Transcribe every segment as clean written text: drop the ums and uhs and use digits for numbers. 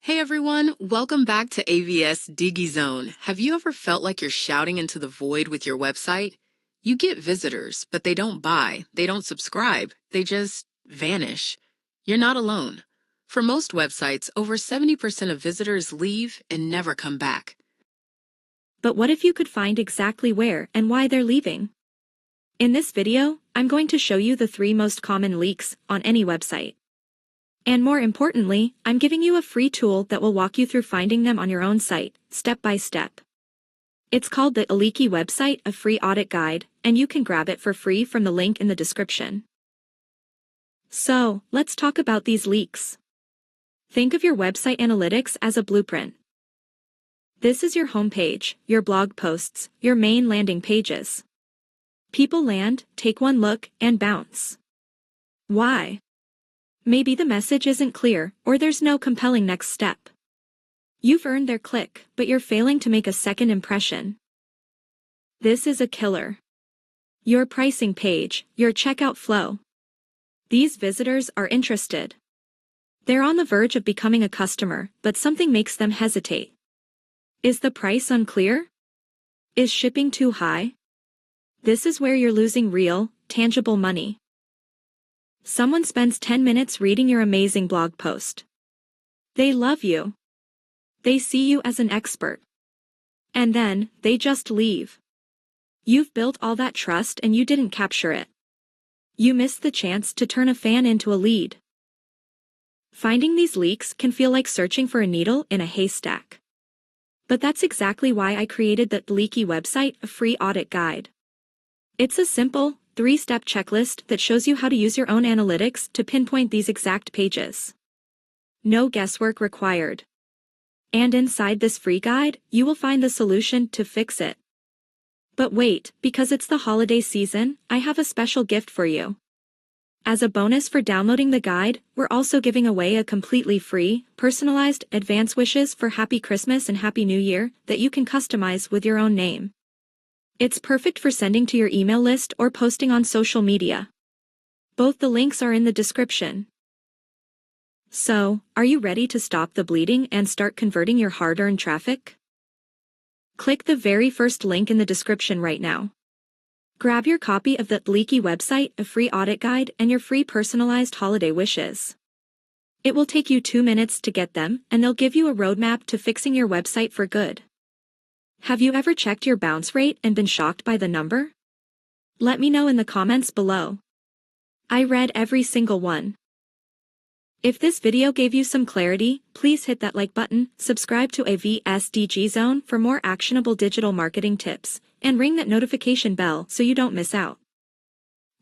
Hey everyone, welcome back to AVS Diggy Zone. Have you ever felt like you're shouting into the void with your website? You get visitors, but they don't buy, they don't subscribe, they just vanish. You're not alone. For most websites, over 70% of visitors leave and never come back. But what if you could find exactly where and why they're leaving? In this video, I'm going to show you the 3 most common leaks on any website. And more importantly, I'm giving you a free tool that will walk you through finding them on your own site, step by step. It's called the Leaky website, a free audit guide, and you can grab it for free from the link in the description. So, let's talk about these leaks. Think of your website analytics as a blueprint. This is your homepage, your blog posts, your main landing pages. People land, take one look, and bounce. Why? Maybe the message isn't clear, or there's no compelling next step. You've earned their click, but you're failing to make a second impression. This is a killer. Your pricing page, your checkout flow. These visitors are interested. They're on the verge of becoming a customer, but something makes them hesitate. Is the price unclear? Is shipping too high? This is where you're losing real, tangible money. Someone spends 10 minutes reading your amazing blog post. They love you. They see you as an expert. And then, they just leave. You've built all that trust and you didn't capture it. You missed the chance to turn a fan into a lead. Finding these leaks can feel like searching for a needle in a haystack. But that's exactly why I created the Leaky website, a free audit guide. It's a simple, 3-step checklist that shows you how to use your own analytics to pinpoint these exact pages. No guesswork required. And inside this free guide, you will find the solution to fix it. But wait, because it's the holiday season, I have a special gift for you. As a bonus for downloading the guide, we're also giving away a completely free, personalized advance wishes for Happy Christmas and Happy New Year that you can customize with your own name. It's perfect for sending to your email list or posting on social media. Both the links are in the description. So, are you ready to stop the bleeding and start converting your hard-earned traffic? Click the very first link in the description right now. Grab your copy of the Leaky website, a free audit guide, and your free personalized holiday wishes. It will take you 2 minutes to get them, and they'll give you a roadmap to fixing your website for good. Have you ever checked your bounce rate and been shocked by the number? Let me know in the comments below. I read every single one. If this video gave you some clarity, please hit that like button, subscribe to AVS Diggy Zone for more actionable digital marketing tips, and ring that notification bell so you don't miss out.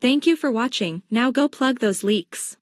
Thank you for watching. Now go plug those leaks.